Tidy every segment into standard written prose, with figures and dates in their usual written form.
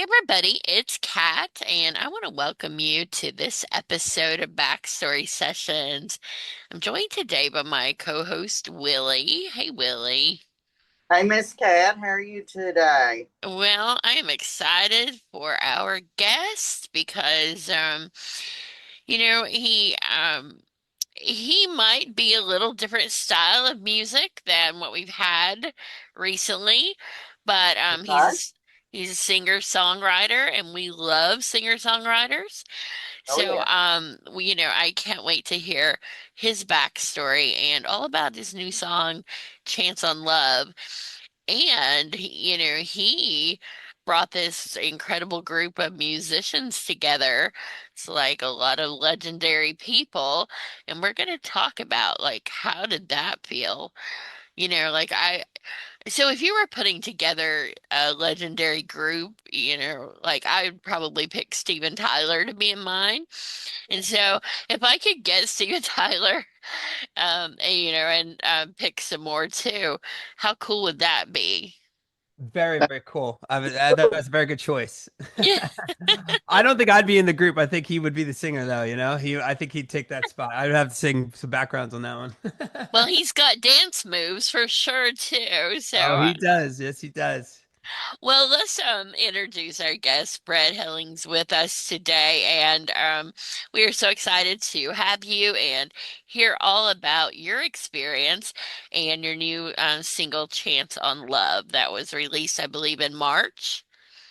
Hey everybody, it's Kat, and I want to welcome you to this episode of Backstory Sessions. I'm joined today by my co-host Willie. Hey Willie. Hey, Miss Cat, how are you today? Well, I am excited for our guest because you know, he might be a little different style of music than what we've had recently, but Okay. he's a singer-songwriter, and we love singer-songwriters. Oh, So, yeah. I can't wait to hear his backstory and all about his new song, Chance on Love. And, he brought this incredible group of musicians together. It's like a lot of legendary people. And we're going to talk about, like, how did that feel? So if you were putting together a legendary group, like I would probably pick Steven Tyler to be in mine. And so if I could get Steven Tyler, and pick some more too, how cool would that be? Very, very cool. That was a very good choice. Yeah. I don't think I'd be in the group. I think he would be the singer, though. I think he'd take that spot. I'd have to sing some backgrounds on that Well, one. he's got dance moves for sure too. Oh, he does. Yes, he does. Well, let's introduce our guest, Brett Hellings, with us today, and we are so excited to have you and hear all about your experience and your new single, "Chance on Love," that was released, I believe, in March.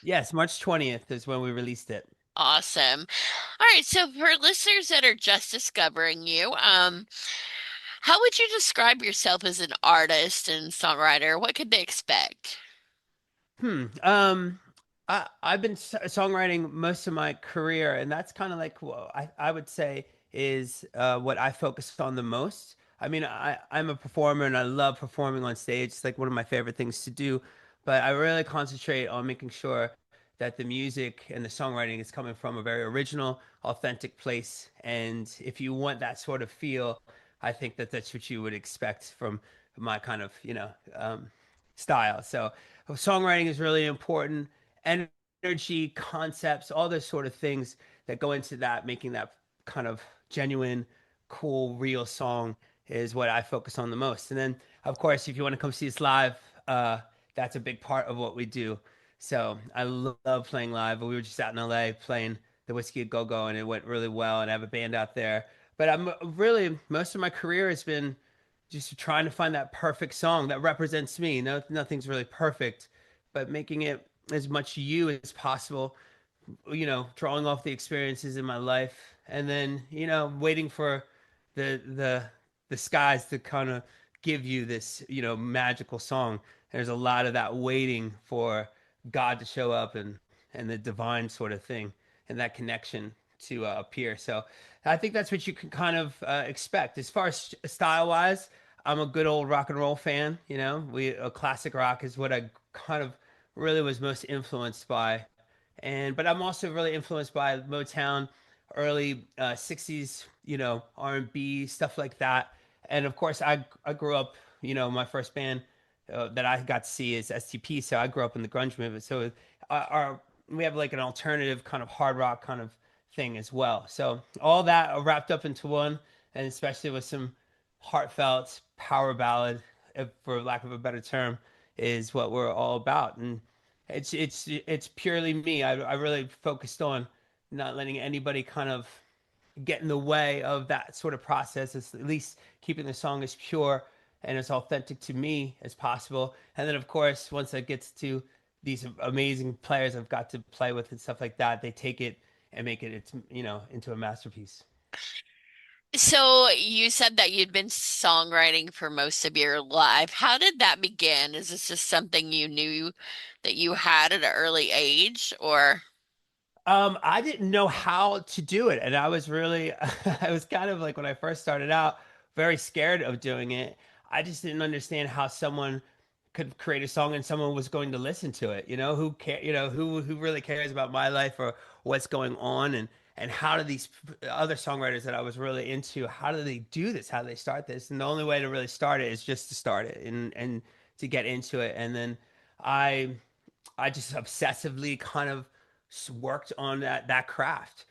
Yes, March 20th is when we released it. Awesome. All right, so for listeners that are just discovering you, how would you describe yourself as an artist and songwriter? What could they expect? Hmm. I've been songwriting most of my career, and that's kind of like what I would say is what I focused on the most. I mean, I'm a performer and I love performing on stage. It's like one of my favorite things to do, but I really concentrate on making sure that the music and the songwriting is coming from a very original, authentic place. And if you want that sort of feel, I think that that's what you would expect from my kind of, style. So songwriting is really important. Energy, concepts, all those sort of things that go into that, making that kind of genuine, cool, real song is what I focus on the most. And then, of course, if you want to come see us live, that's a big part of what we do. So I love playing live. We were just out in LA playing the Whiskey at Go Go, and it went really well. And I have a band out there. But I'm really most of my career has been just trying to find that perfect song that represents me. No, nothing's really perfect, but making it as much you as possible. Drawing off the experiences in my life, and then waiting for the the skies to kind of give you this magical song. There's a lot of that waiting for God to show up and the divine sort of thing and that connection to appear. So I think that's what you can kind of expect as far as style wise. I'm a good old rock and roll fan. We classic rock is what I kind of really was most influenced by, and but I'm also really influenced by Motown, early '60s, R&B stuff like that. And of course, I grew up. My first band that I got to see is STP, so I grew up in the grunge movement. So our we have like an alternative kind of hard rock kind of thing as well. So all that wrapped up into one, and especially with some heartfelt power ballad, for lack of a better term, is what we're all about. And it's purely me. I really focused on not letting anybody kind of get in the way of that sort of process. It's at least keeping the song as pure and as authentic to me as possible. And then, of course, once it gets to these amazing players I've got to play with and stuff like that, they take it and make it, into a masterpiece. So you said that you'd been songwriting for most of your life. How did that begin? Is this just something you knew that you had at an early age, or? I didn't know how to do it, and I was really, I was kind of like when I first started out, very scared of doing it. I just didn't understand how someone could create a song and someone was going to listen to it. Who care? Who really cares about my life or what's going on, and how do these other songwriters that I was really into, how do they do this? How do they start this? And the only way to really start it is just to start it and to get into it, and then I I just obsessively kind of worked on that craft,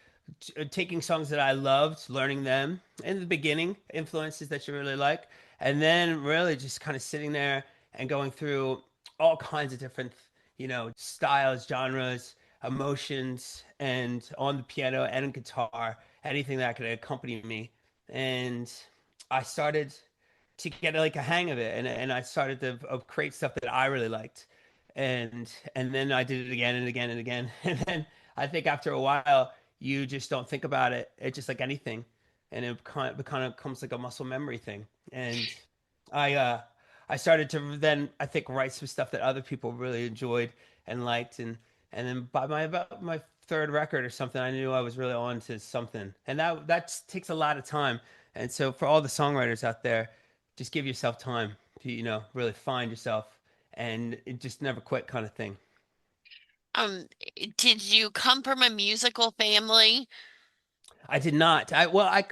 taking songs that I loved, learning them in the beginning, influences that you really like, and then really just kind of sitting there and going through all kinds of different, styles, genres, emotions, and on the piano and guitar, anything that could accompany me. And I started to get like a hang of it, and I started to create stuff that I really liked, and then I did it again and again and again, and then I think after a while you just don't think about it. It's just like anything, and it kind of comes like a muscle memory thing. And I uh I started to then I think write some stuff that other people really enjoyed and liked, and then by about my third record or something, I knew I was really on to something, and that takes a lot of time. And so for all the songwriters out there, just give yourself time to really find yourself, and it just never quit kind of thing. Um, did you come from a musical family? I did not.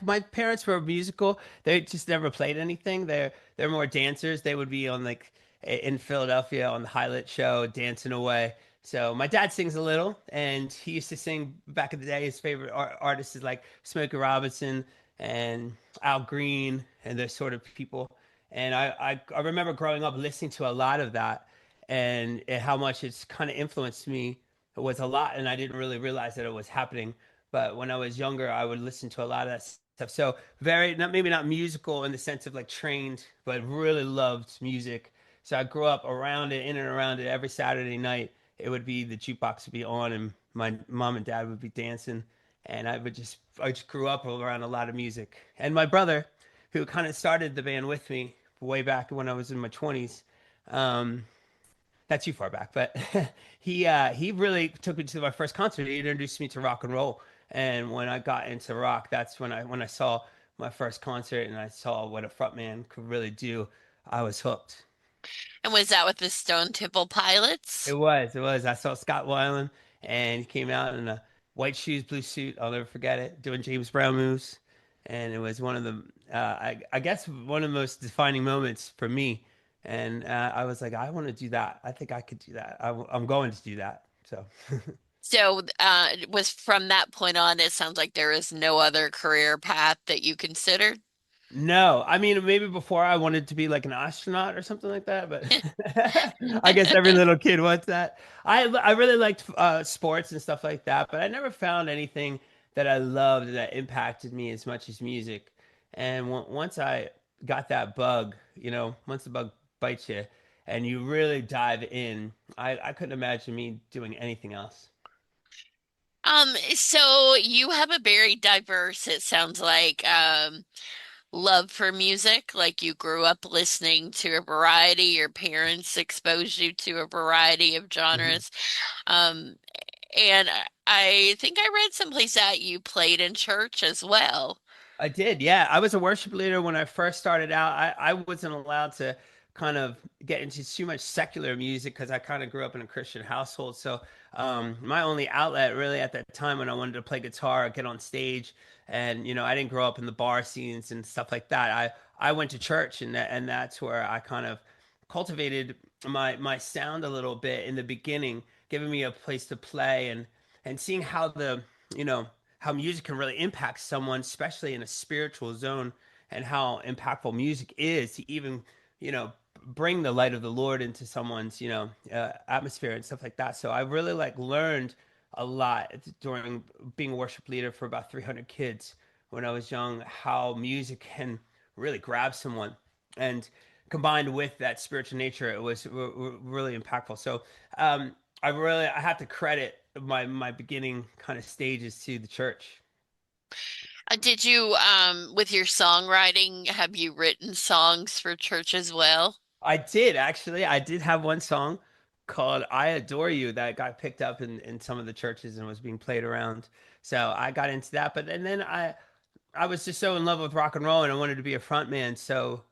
My parents were musical. They just never played anything. They're more dancers. They would be on like in Philadelphia on the Highlight show, dancing away. So my dad sings a little, and he used to sing back in the day. His favorite artists is like Smokey Robinson and Al Green and those sort of people. And I remember growing up listening to a lot of that, and how much it's kind of influenced me. It was a lot, and I didn't really realize that it was happening, but when I was younger, I would listen to a lot of that stuff. So very not maybe not musical in the sense of like trained, but really loved music. So I grew up around it, in and around it. Every Saturday night, it would be the jukebox would be on, and my mom and dad would be dancing, and I just grew up around a lot of music. And my brother, who kind of started the band with me way back when I was in my 20s, um, not too far back, but he really took me to my first concert. He introduced me to rock and roll, and when I got into rock, that's when I saw my first concert and I saw what a frontman could really do. I was hooked. And was that with the Stone Temple Pilots? It was. I saw Scott Weiland, and he came out in a white shoes, blue suit. I'll never forget it. Doing James Brown moves, and it was one of the, I guess, one of the most defining moments for me. And I was like, I want to do that. I think I could do that. I'm going to do that. So. So, was from that point on, it sounds like there is no other career path that you considered. No, I mean maybe before I wanted to be like an astronaut or something like that, but I guess every little kid wants that. I really liked sports and stuff like that, but I never found anything that I loved that impacted me as much as music. And once I got that bug, once the bug bites you and you really dive in, I couldn't imagine me doing anything else. So you have a very diverse, it sounds like, love for music. Like you grew up listening to a variety, your parents exposed you to a variety of genres. Um, and I think I read someplace that you played in church as well. I did, yeah. I was a worship leader when I first started out. I wasn't allowed to kind of get into too much secular music because I kind of grew up in a Christian household. So my only outlet really at that time when I wanted to play guitar, get on stage, and I didn't grow up in the bar scenes and stuff like that. I went to church, and that's where I kind of cultivated my sound a little bit in the beginning, giving me a place to play and seeing how you know how music can really impact someone, especially in a spiritual zone, and how impactful music is to even, you know, bring the light of the Lord into someone's, atmosphere and stuff like that. So I really like learned a lot during being a worship leader for about 300 kids when I was young, how music can really grab someone, and combined with that spiritual nature, it was really impactful. So I have to credit my beginning kind of stages to the church. Did you, with your songwriting, have you written songs for church as well? I did actually. I did have one song called "I Adore You" that got picked up in some of the churches and was being played around. So I got into that. But and then I was just so in love with rock and roll, and I wanted to be a front man so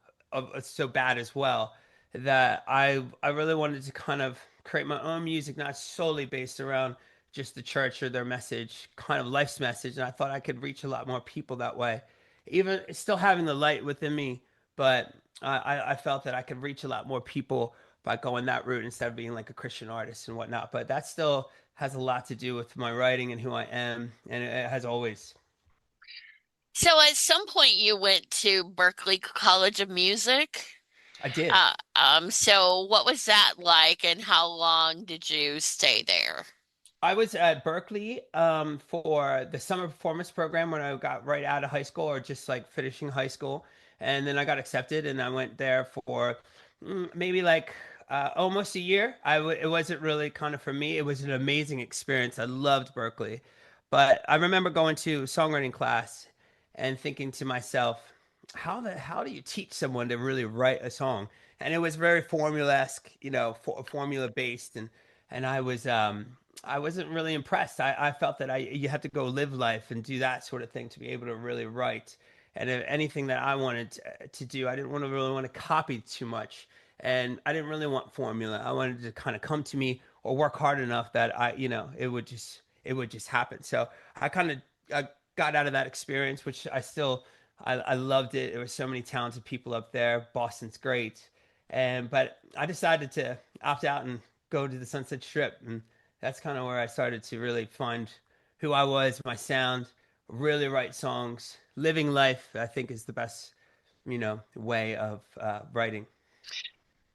bad as well, that I really wanted to kind of create my own music, not solely based around just the church or their message, kind of life's message. And I thought I could reach a lot more people that way, even still having the light within me. But I felt that I could reach a lot more people by going that route instead of being like a Christian artist and whatnot. But that still has a lot to do with my writing and who I am, and it has always. So at some point you went to Berklee College of Music. I did. So what was that like and how long did you stay there? I was at Berkeley for the summer performance program when I got right out of high school or just like finishing high school. And then I got accepted and I went there for maybe like almost a year. It wasn't really kind of for me. It was an amazing experience. I loved Berkeley. But I remember going to songwriting class and thinking to myself, how do you teach someone to really write a song? And it was very formula-esque, formula based and I wasn't really impressed. I felt that you have to go live life and do that sort of thing to be able to really write. And if anything that I wanted to do, I didn't really want to copy too much. And I didn't really want formula. I wanted to kind of come to me or work hard enough that it would just happen. So I got out of that experience, which I loved it. There were so many talented people up there. Boston's great. But I decided to opt out and go to the Sunset Strip, and that's kind of where I started to really find who I was, my sound, really write songs. Living life, I think, is the best, way of writing.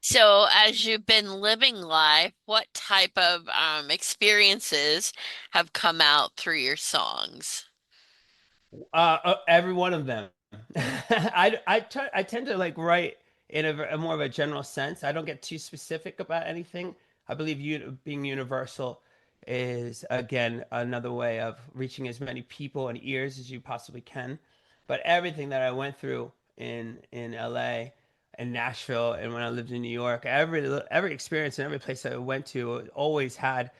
So as you've been living life, what type of experiences have come out through your songs? Every one of them. I tend to like write in a more of a general sense. I don't get too specific about anything. I believe being universal is again another way of reaching as many people and ears as you possibly can. But everything that I went through in LA and Nashville and when I lived in New York, every experience and every place I went to always had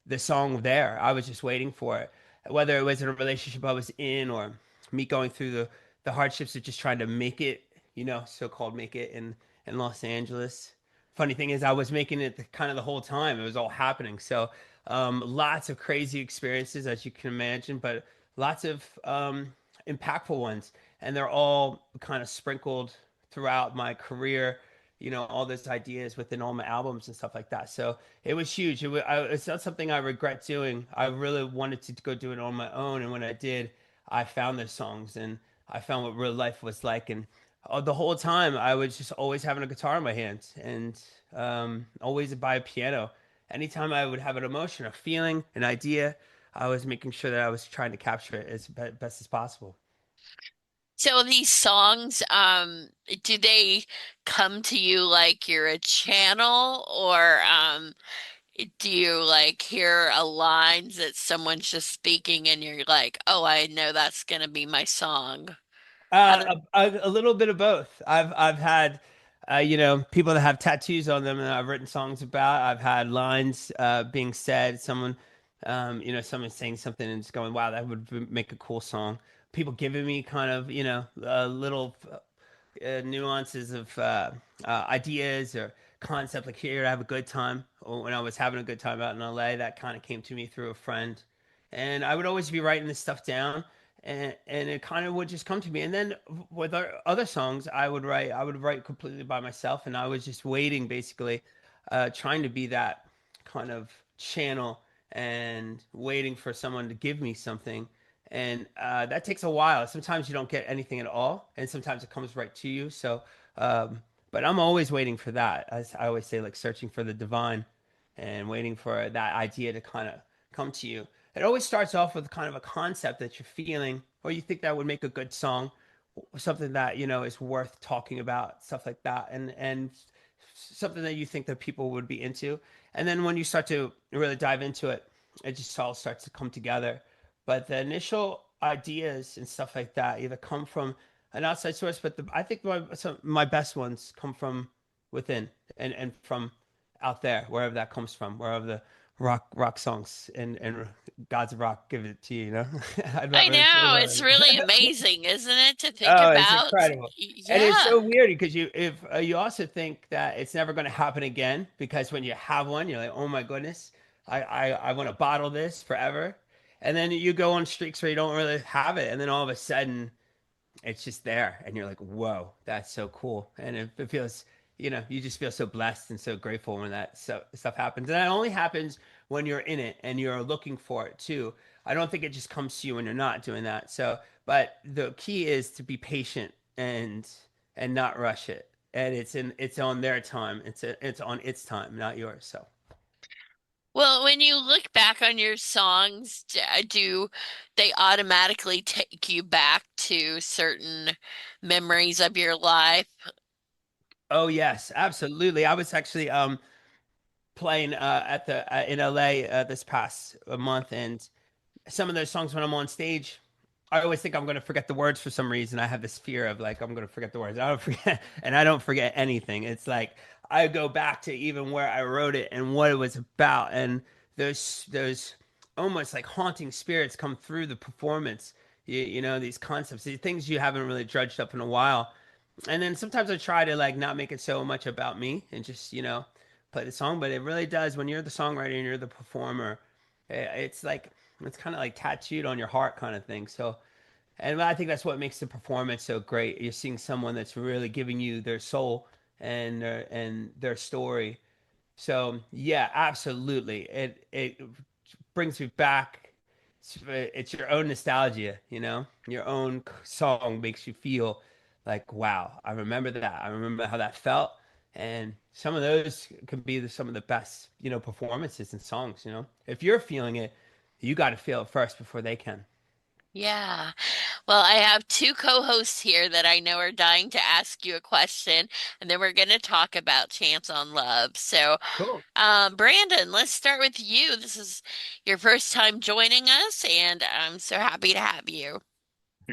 the song there. I was just waiting for it, whether it was in a relationship I was in or me going through the hardships of just trying to make it, so-called make it in Los Angeles. Funny thing is, I was making it kind of the whole time. It was all happening. So lots of crazy experiences, as you can imagine, but lots of impactful ones, and they're all kind of sprinkled throughout my career. All those ideas within all my albums and stuff like that. So it was huge. It's not something I regret doing. I really wanted to go do it on my own, and when I did, I found those songs and I found what real life was like. And the whole time, I was just always having a guitar in my hands and always by a piano. Anytime I would have an emotion, a feeling, an idea, I was making sure that I was trying to capture it as best as possible. So these songs, do they come to you like you're a channel, or do you like hear a lines that someone's just speaking and you're like, oh, I know that's gonna be my song? How do A little bit of both. I've had, people that have tattoos on them, and I've written songs about. I've had lines being said. Someone saying something and just going, "Wow, that would make a cool song." People giving me kind of, little nuances of ideas or concept, like here to have a good time. Or when I was having a good time out in LA, that kind of came to me through a friend, and I would always be writing this stuff down, and it kind of would just come to me. And then with other songs, I would write completely by myself, and I was just waiting, basically, trying to be that kind of channel and waiting for someone to give me something. And that takes a while. Sometimes you don't get anything at all, and sometimes it comes right to you. So, but I'm always waiting for that. As I always say, like searching for the divine and waiting for that idea to kind of come to you. It always starts off with kind of a concept that you're feeling, or you think that would make a good song, something that is worth talking about, stuff like that, and something that you think that people would be into. And then when you start to really dive into it, it just all starts to come together. But the initial ideas and stuff like that either come from an outside source, but I think my best ones come from within and from out there, wherever that comes from, wherever the rock songs and gods of rock give it to you, I'm not I really sure know, about it's really it. amazing, isn't it, to think Oh, it's about? incredible. And it's Yeah. so weird because you also think that it's never going to happen again because when you have one, you're like, oh my goodness, I want to bottle this forever. And then you go on streaks where you don't really have it, and then all of a sudden it's just there, and you're like, whoa, that's so cool. And it feels you just feel so blessed and so grateful when that stuff happens. And that only happens when you're in it and you're looking for it too. I don't think it just comes to you when you're not doing that. So, but the key is to be patient and not rush it. And it's on their time. It's on its time, not yours. So. Well, when you look back on your songs, do they automatically take you back to certain memories of your life? Oh yes, absolutely. I was actually playing at the in LA this past month, and some of those songs when I'm on stage, I always think I'm going to forget the words for some reason. I have this fear of like I'm going to forget the words. I don't forget, and I don't forget anything. It's like I go back to even where I wrote it and what it was about, and those almost like haunting spirits come through the performance. These concepts, these things you haven't really dredged up in a while. And then sometimes I try to like not make it so much about me and just play the song, but it really does when you're the songwriter and you're the performer. It's like it's kind of like tattooed on your heart kind of thing. So, and I think that's what makes the performance so great. You're seeing someone that's really giving you their soul and their story. So yeah, absolutely. It brings me back. It's your own nostalgia, Your own song makes you feel like, wow, I remember that. I remember how that felt. And some of those can be some of the best, performances and songs, If you're feeling it, you got to feel it first before they can. Yeah. Well, I have two co-hosts here that I know are dying to ask you a question, and then we're going to talk about Chance on Love. So, Cool. Brandon, let's start with you. This is your first time joining us, and I'm so happy to have you.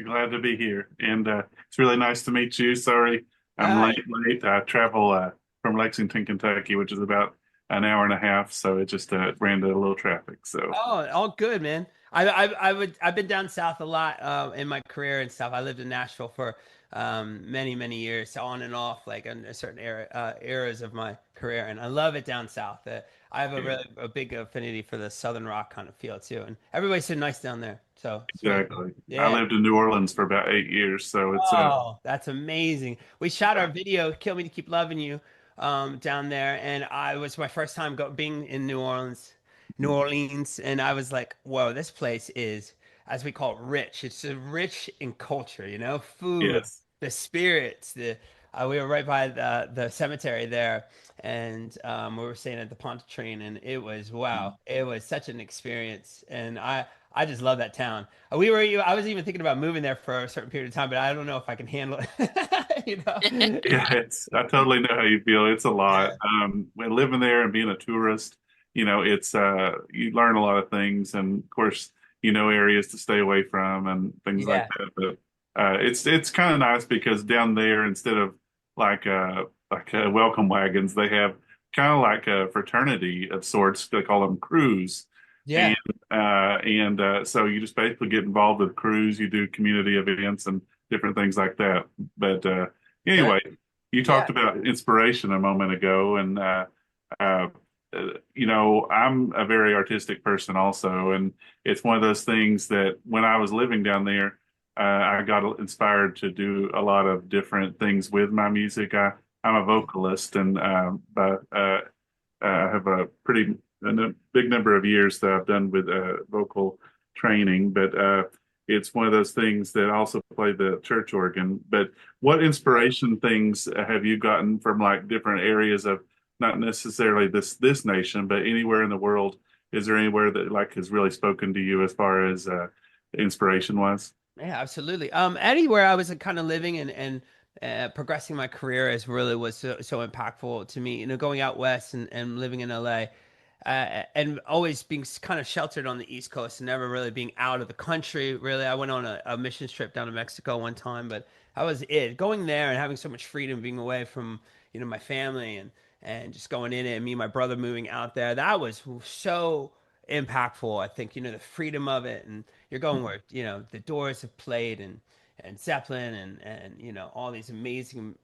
Glad to be here, and it's really nice to meet you. Sorry, I'm Hi. late. I travel from Lexington, Kentucky, which is about an hour and a half, so it just ran into a little traffic. So Oh, all good, man. I've been down south a lot in my career and stuff. I lived in Nashville for many years, on and off, like in a certain eras of my career, and I love it down south. I have yeah, a big affinity for the southern rock kind of feel too, and everybody's so nice down there. So it's really cool. exactly. I Yeah. lived in New Orleans for about 8 years, so it's Oh, that's amazing. We shot our video, Kill Me to Keep Loving You, down there, and I was my first time being in New Orleans, and I was like, whoa, this place is, as we call it, rich. It's rich in culture, food, yes, the spirits, we were right by the cemetery there, and we were staying at the Pontchartrain, and it was wow, it was such an experience, and I just love that town. I was even thinking about moving there for a certain period of time, but I don't know if I can handle it. yeah. It's I totally know how you feel. It's a lot. Yeah. When living there and being a tourist, it's you learn a lot of things, and of course, areas to stay away from and things like Yeah. that. But it's kind of nice because down there, instead of like welcome wagons, they have kind of like a fraternity of sorts. They call them crews, and Yeah. so you just basically get involved with crews. You do community events and different things like that. But Good. anyway, you Yeah. talked about inspiration a moment ago, and uh, I'm a very artistic person also, and it's one of those things that when I was living down there, I got inspired to do a lot of different things with my music. I'm a vocalist, and but I have a big number of years that I've done with vocal training, but it's one of those things that I also play the church organ. But what inspiration things have you gotten from like different areas of not necessarily this nation, but anywhere in the world? Is there anywhere that like has really spoken to you as far as inspiration wise? Yeah, absolutely. Anywhere I was kind of living and progressing my career is really was so impactful to me. Going out west and living in LA, and always being kind of sheltered on the East Coast and never really being out of the country. Really, I went on a missions trip down to Mexico one time, but that was it. Going there and having so much freedom, being away from my family and just going in it, and me and my brother moving out there. That was so impactful. I think the freedom of it, and you're going where the Doors have played and Zeppelin and all these amazing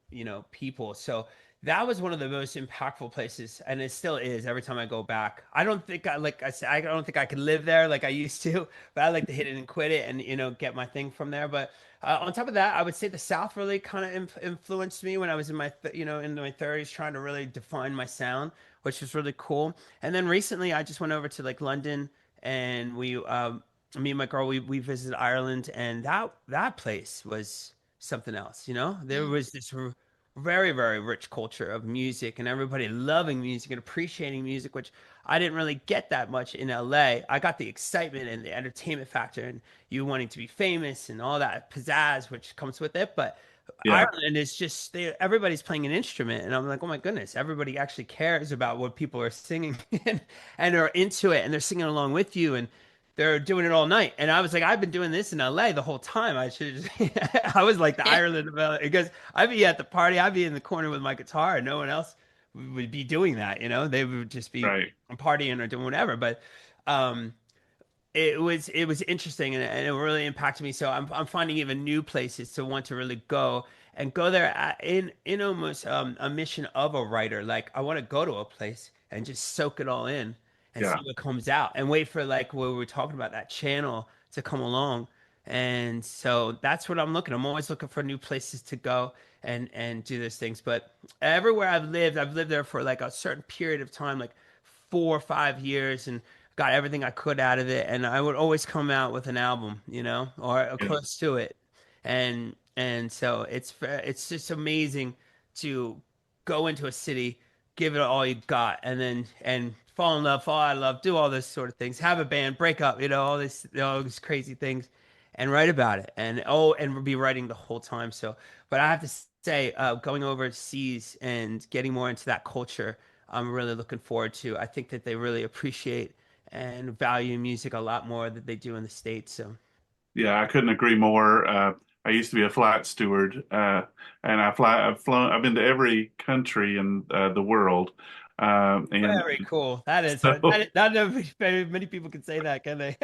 people. So that was one of the most impactful places, and it still is every time I go back. I don't think I like I said I don't think I could live there like I used to, but I like to hit it and quit it and get my thing from there. But on top of that, I would say the South really kind of influenced me when I was in my in my 30s trying to really define my sound, which was really cool. And then recently I just went over to like London and we me and my girl we visited Ireland, and that place was something else. There Mm. was this very, very rich culture of music and everybody loving music and appreciating music, which I didn't really get that much in LA. I got the excitement and the entertainment factor and you wanting to be famous and all that pizzazz which comes with it. But Yeah, Ireland is just everybody's playing an instrument, and I'm like, oh my goodness, everybody actually cares about what people are singing and are into it and they're singing along with you and they're doing it all night. And I was like, I've been doing this in LA the whole time. I should I was like the Ireland of LA because I'd be at the party, I'd be in the corner with my guitar, and no one else would be doing that. They would just be right. partying or doing whatever. But um, it was interesting, and it really impacted me. So I'm finding even new places to want to really go and go there in almost a mission of a writer. Like I want to go to a place and just soak it all in and see Yeah. what comes out and wait for like what we were talking about, that channel to come along. And so that's what I'm looking. I'm always looking for new places to go and do those things. But everywhere I've lived there for like a certain period of time, like 4 or 5 years, and got everything I could out of it. And I would always come out with an album, or Yeah. close to it. And so it's just amazing to go into a city, give it all you got, and then and fall in love, fall out of love, do all this sort of things, have a band, break up, all these crazy things, and write about it. And be writing the whole time. So, but I have to say, going overseas and getting more into that culture, I'm really looking forward to. I think that they really appreciate and value music a lot more than they do in the States. So Yeah, I couldn't agree more. I used to be a flight steward, and I've been to every country in the world, and very cool. That is so not very many people can say that, can they?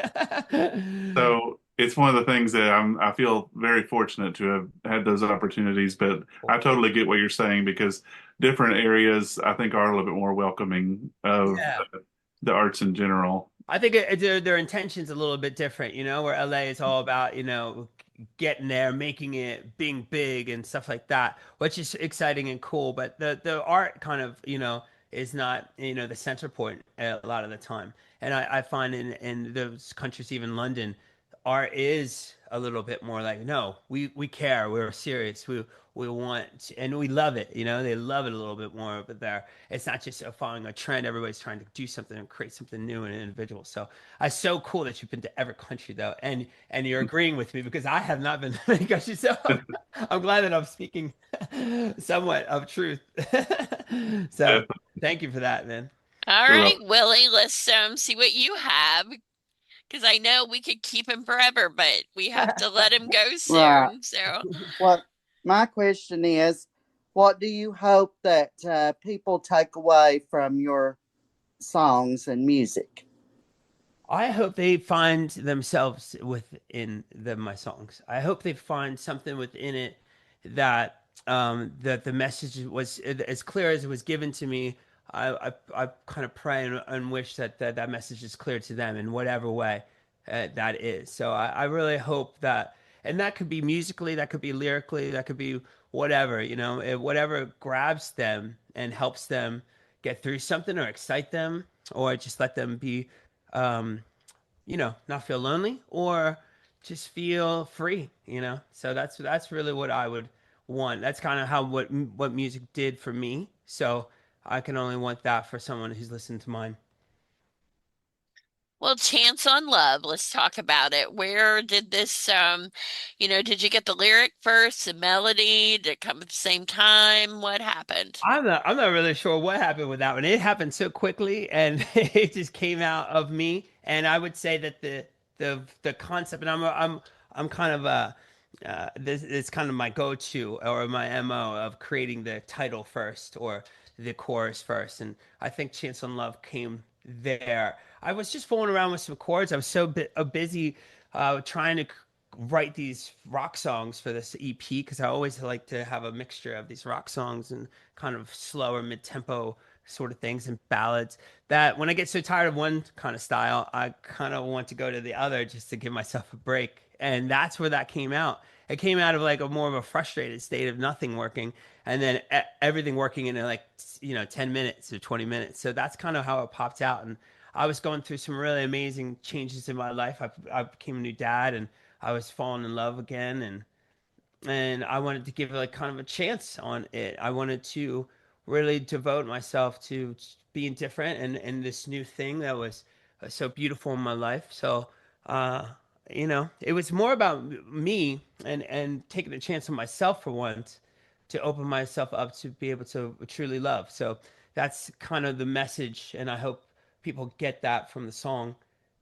so it's one of the things that I feel very fortunate to have had those opportunities. But I totally get what you're saying because different areas I think are a little bit more welcoming of Yeah. the arts in general. I think their intention's a little bit different, where LA is all about, getting there, making it, being big and stuff like that, which is exciting and cool. But the art kind of, is not, the center point a lot of the time. And I find in those countries, even London, art is a little bit more like, no, we care, we're serious, we want, and we love it. They love it a little bit more. But there, it's not just following a trend. Everybody's trying to do something and create something new and individual. So it's so cool that you've been to every country though, and you're agreeing with me because I have not been to many countries. So I'm glad that I'm speaking somewhat of truth. So thank you for that, man. All You're right, welcome. Willie, let's see what you have because I know we could keep him forever, but we have to let him go Right. soon. So, What my question is, what do you hope that people take away from your songs and music? I hope they find themselves within my songs. I hope they find something within it that the message was as clear as it was given to me. I kind of pray and wish that message is clear to them in whatever way that is. So I really hope that, and that could be musically, that could be lyrically, that could be whatever, whatever grabs them and helps them get through something or excite them or just let them be um, not feel lonely or just feel free, So that's really what I would want. That's kind of how what music did for me. So I can only want that for someone who's listened to mine. well, Chance on Love, let's talk about it. Where did this, did you get the lyric first, the melody? Did it come at the same time? What happened? I'm not really sure what happened with that one. It happened so quickly and it just came out of me. And I would say that the concept, and I'm kind of this is kind of my go-to or my MO of creating the title first or the chorus first. And I think Chance on Love came there. I was just fooling around with some chords. I was so busy trying to write these rock songs for this EP because I always like to have a mixture of these rock songs and kind of slower mid-tempo sort of things and ballads that when I get so tired of one kind of style, I kind of want to go to the other just to give myself a break. And that's where that came out. It came out of like a more of a frustrated state of nothing working and then everything working in like 10 minutes or 20 minutes. So that's kind of how it popped out. And I was going through some really amazing changes in my life. I became a new dad and I was falling in love again and I wanted to give like kind of a chance on it. I wanted to really devote myself to being different and this new thing that was so beautiful in my life. So, uh, it was more about me and taking a chance on myself for once to open myself up to be able to truly love. So that's kind of the message, and I hope people get that from the song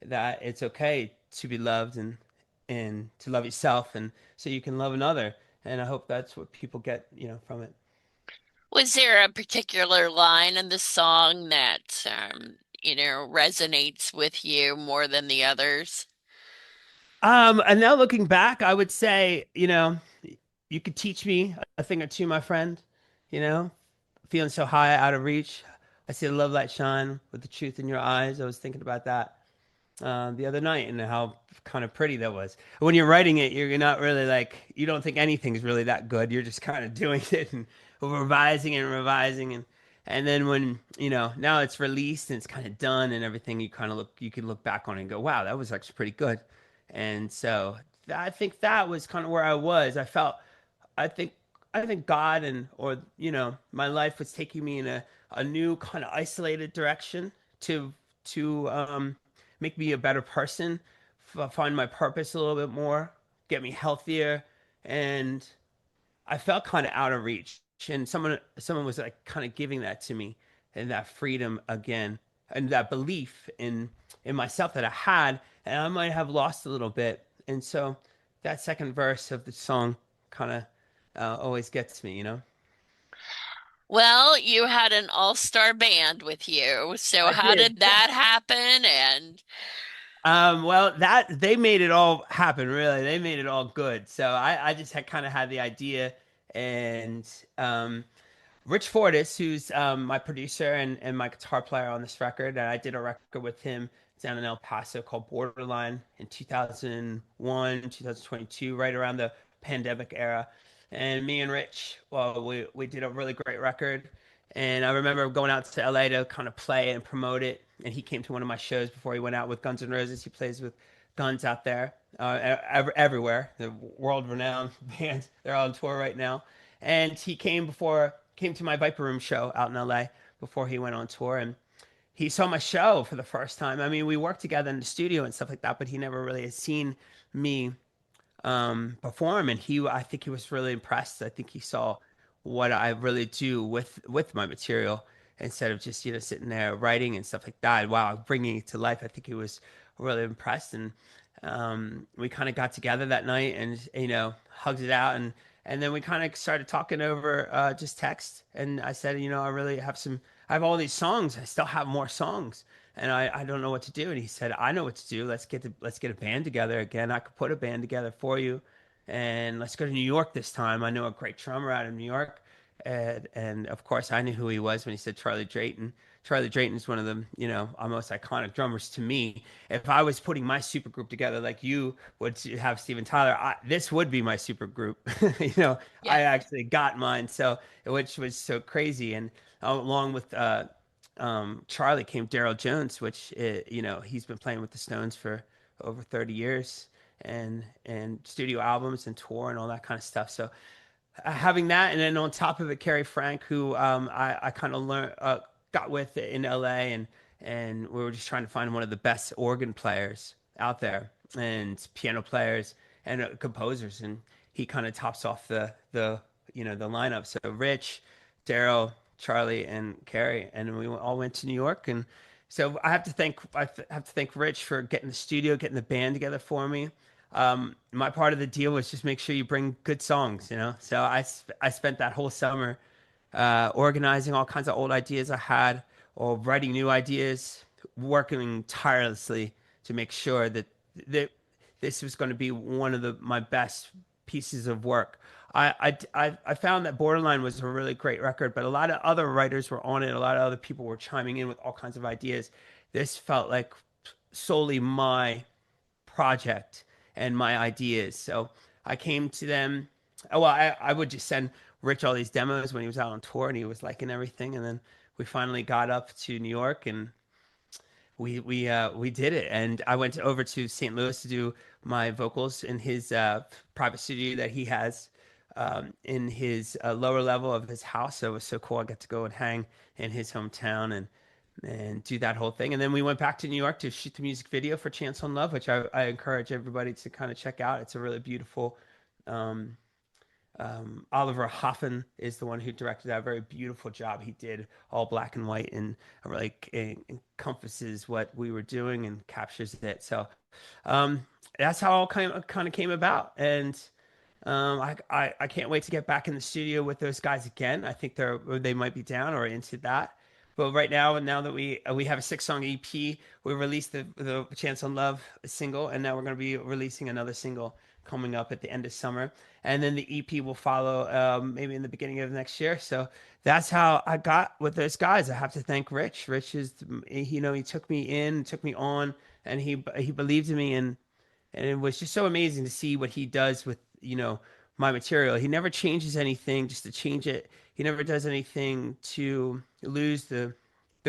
that it's okay to be loved and to love yourself and so you can love another. And I hope that's what people get, from it. Was there a particular line in the song that, resonates with you more than the others? And now looking back, I would say, you could teach me a thing or two, my friend, you know, feeling so high out of reach. I see the love light shine with the truth in your eyes. I was thinking about that the other night and how kind of pretty that was. When you're writing it, you're not really like, you don't think anything's really that good. You're just kind of doing it and revising and revising. And then when, now it's released and it's kind of done and everything, you can look back on it and go, wow, that was actually pretty good. And so I think that was kind of where I was. I think, I think God my life was taking me in a new kind of isolated direction to make me a better person, find my purpose a little bit more, get me healthier, and I felt kind of out of reach. And someone was like kind of giving that to me, and that freedom again, and that belief in myself that I had, and I might have lost a little bit. And so that second verse of the song kind of always gets me. Well, you had an all-star band with you. So I how did. did that happen? And Well, that they made it all happen, really. They made it all good. So I just had kind of had the idea, and Rich Fortis, who's my producer and my guitar player on this record, and I did a record with him down in El Paso called Borderline in 2001, 2022, right around the pandemic era. And me and Rich, well, we did a really great record. And I remember going out to LA to kind of play and promote it. And he came to one of my shows before he went out with Guns N' Roses. He plays with Guns out there, everywhere. The world-renowned band. They're on tour right now. And he came to my Viper Room show out in LA before he went on tour. And he saw my show for the first time. I mean, we worked together in the studio and stuff like that, but he never really had seen me perform, and I think he was really impressed. I think he saw what I really do with my material instead of just sitting there writing and stuff like that. Wow, bringing it to life. I think he was really impressed, and we kind of got together that night and hugged it out, and then we kind of started talking over just text. And I said, I really I have all these songs. I still have more songs and I don't know what to do. And he said, I know what to do. Let's get a band together again. I could put a band together for you, and let's go to New York this time. I know a great drummer out of New York, and of course I knew who he was when he said Charlie Drayton. Charlie Drayton is one of the our most iconic drummers to me. If I was putting my super group together like you would have Steven Tyler, this would be my super group. I yeah. actually got mine, so which was so crazy. And along with Charlie came Daryl Jones, which he's been playing with the Stones for over 30 years and studio albums and tour and all that kind of stuff. So having that, and then on top of it, Carrie Frank, who I kind of learned got with in LA, and we were just trying to find one of the best organ players out there and piano players and composers, and he kind of tops off the lineup. So Rich, Daryl, Charlie, and Carrie, and we all went to New York. And so I have to thank Rich for getting the studio, getting the band together for me. My part of the deal was just make sure you bring good songs. So I spent that whole summer organizing all kinds of old ideas I had, or writing new ideas, working tirelessly to make sure that this was going to be one of my best pieces of work. I found that Borderline was a really great record, but a lot of other writers were on it. A lot of other people were chiming in with all kinds of ideas. This felt like solely my project and my ideas. So I came to them. Oh, well, I would just send Rich all these demos when he was out on tour and he was liking everything. And then we finally got up to New York and we did it. And I went over to St. Louis to do my vocals in his private studio that he has in his lower level of his house. So it was so cool. I got to go and hang in his hometown and do that whole thing. And then we went back to New York to shoot the music video for Chance on Love, which I encourage everybody to kind of check out. It's a really beautiful. Um, Oliver Hoffen is the one who directed that. Very beautiful job he did, all black and white, and like it encompasses what we were doing and captures it. So that's how it all kind of came about. And I can't wait to get back in the studio with those guys again. I think they might be down or into that. But right now that we have a 6-song EP, we released the Chance on Love single, and now we're going to be releasing another single coming up at the end of summer, and then the EP will follow maybe in the beginning of next year. So that's how I got with those guys. I have to thank Rich. Rich is, he took me in, took me on, and he believed in me, and it was just so amazing to see what he does with my material. He never changes anything just to change it. He never does anything to lose the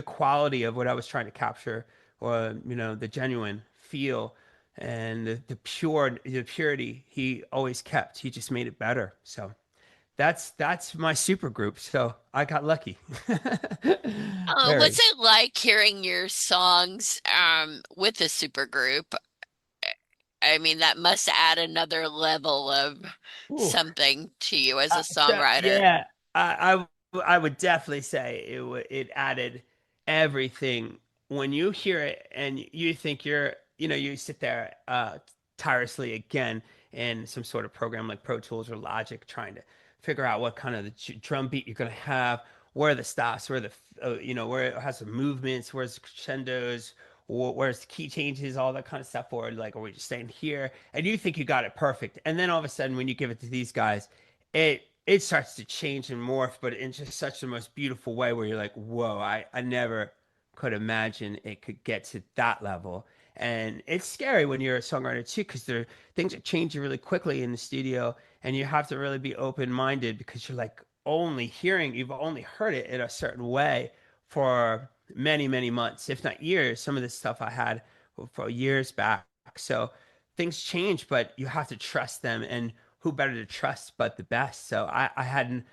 quality of what I was trying to capture, or the genuine feel and the purity he always kept. He just made it better. So that's my super group. So I got lucky. What's Very. it like hearing your songs with a supergroup? I mean, that must add another level of Ooh. something to you as a So songwriter. yeah, I would definitely say it added everything when you hear it and you think you sit there tirelessly again in some sort of program like Pro Tools or Logic trying to figure out what kind of the drum beat you're gonna have, where are the stops, where the where it has some movements, where's the crescendos, where's the key changes, all that kind of stuff, or like, are we just staying here? And you think you got it perfect, and then all of a sudden, when you give it to these guys, it starts to change and morph, but in just such the most beautiful way, where you're like, whoa, I never could imagine it could get to that level. And it's scary when you're a songwriter too, because things are changing really quickly in the studio, and you have to really be open minded because you've only heard it in a certain way for many, many months, if not years. Some of this stuff I had for years back. So things change, but you have to trust them. And who better to trust but the best? So I had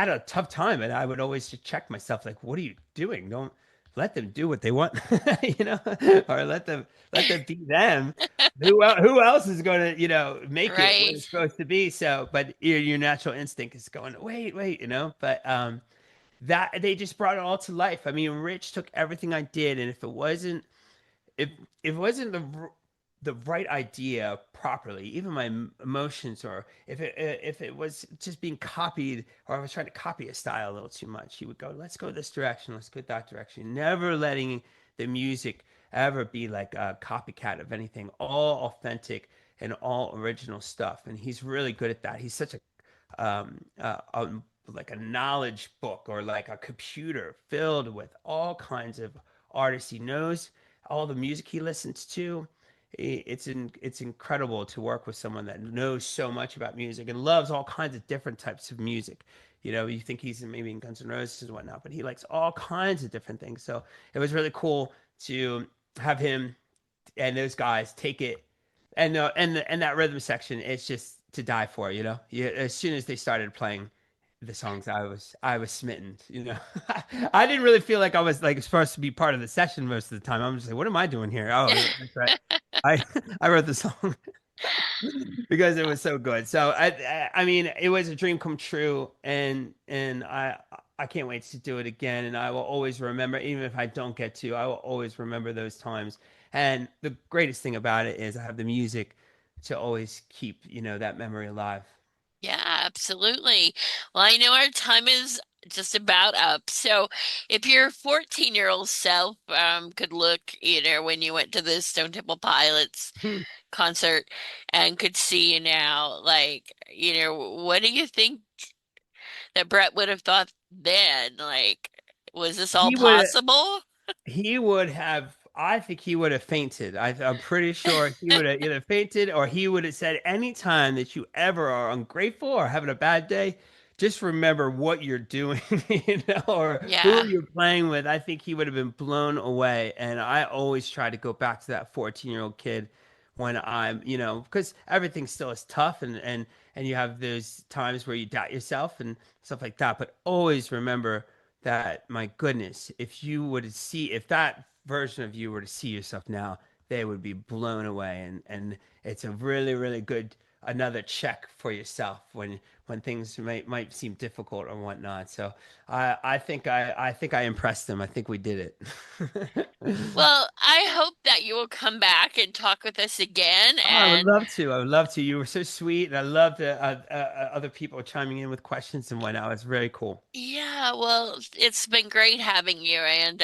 a tough time, and I would always just check myself, like, what are you doing? Don't let them do what they want, or let them be them. Who else is going to, make it what Right. it's supposed to be? So, but your natural instinct is going, wait, but that they just brought it all to life. I mean, Rich took everything I did, and if it wasn't the right idea properly, even my emotions, or if it was just being copied, or I was trying to copy a style a little too much, he would go, let's go this direction, let's go that direction, never letting the music ever be like a copycat of anything, all authentic and all original stuff. And he's really good at that. He's such like a knowledge book, or like a computer filled with all kinds of artists he knows, all the music he listens to. It's incredible to work with someone that knows so much about music and loves all kinds of different types of music. You think he's maybe in Guns N' Roses and whatnot, but he likes all kinds of different things. So it was really cool to have him and those guys take it, and that rhythm section. It's just to die for. As soon as they started playing the songs, I was smitten. I didn't really feel like I was like supposed to be part of the session most of the time. I'm just like, what am I doing here? Oh, that's right. I I wrote the song because it was so good. So I mean, it was a dream come true, and I can't wait to do it again. And I will always remember, even if I don't get to, I will always remember those times. And the greatest thing about it is I have the music to always keep that memory alive. Yeah, absolutely. Well, I know our time is just about up. So if your 14-year-old self could look, when you went to the Stone Temple Pilots concert and could see you now, like, what do you think that Brett would have thought then? Like, was this all He would possible? He would have, I think he would have fainted. I'm pretty sure he would have either fainted or he would have said, anytime that you ever are ungrateful or having a bad day, just remember what you're doing, or who Yeah. you're playing with. I think he would have been blown away. And I always try to go back to that 14-year-old kid when I'm, because everything still is tough and you have those times where you doubt yourself and stuff like that. But always remember that, my goodness, if that version of you were to see yourself now, they would be blown away. And it's a really, really good another check for yourself when things might seem difficult or whatnot. So I think I impressed them. I think we did it. Well, I hope that you will come back and talk with us again. Oh, I would And love to. I would love to. You were so sweet, and I love the other people chiming in with questions and whatnot. It's very cool. yeah, well, it's been great having you. And,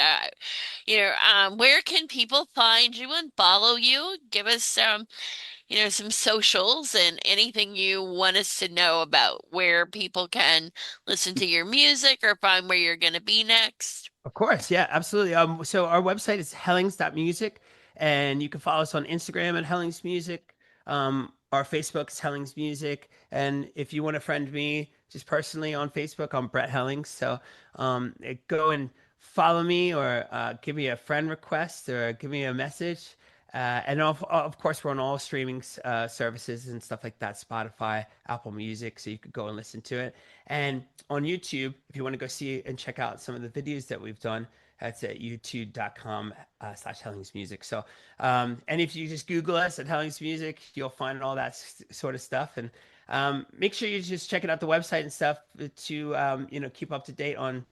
where can people find you and follow you? Give us some socials and anything you want us to know about where people can listen to your music or find where you're going to be next. Of course, yeah, absolutely. So our website is hellings.music, and you can follow us on Instagram at Hellings Music. Our Facebook is Hellings Music, and if you want to friend me just personally on Facebook, I'm Brett Hellings. So go and follow me, or give me a friend request, or give me a message. And of course, we're on all streaming services and stuff like that, Spotify, Apple Music, so you could go and listen to it. And on YouTube, if you want to go see and check out some of the videos that we've done, that's at youtube.com/Hellings Music. So, and if you just Google us at Hellings Music, you'll find all that sort of stuff. And make sure you're just checking out the website and stuff to, keep up to date on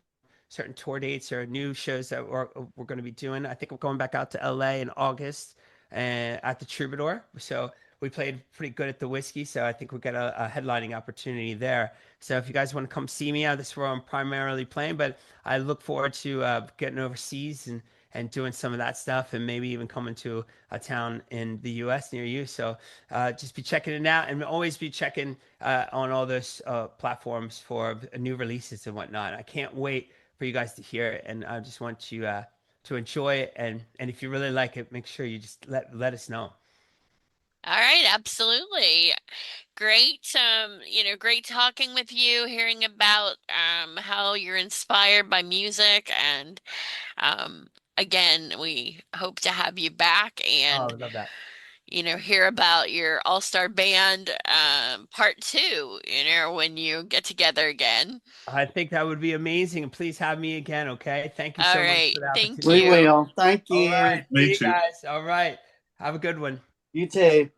certain tour dates or new shows that we're going to be doing. I think we're going back out to LA in August and at the Troubadour. So we played pretty good at the Whiskey. So I think we got a headlining opportunity there. So if you guys want to come see me, this is where I'm primarily playing, but I look forward to getting overseas and doing some of that stuff, and maybe even coming to a town in the US near you. So just be checking it out, and always be checking on all those platforms for new releases and whatnot. I can't wait for you guys to hear it, and I just want you to enjoy it. And if you really like it, make sure you just let us know. All right, absolutely. Great, great talking with you, hearing about how you're inspired by music and again, we hope to have you back Oh, and I love that. hear about your all-star band part two, when you get together again. I think that would be amazing. And please have me again, okay? Thank you All so much right, for the thank We opportunity. you. will. Thank All you. right. See Me you too. guys. All right. Have a good one. You too.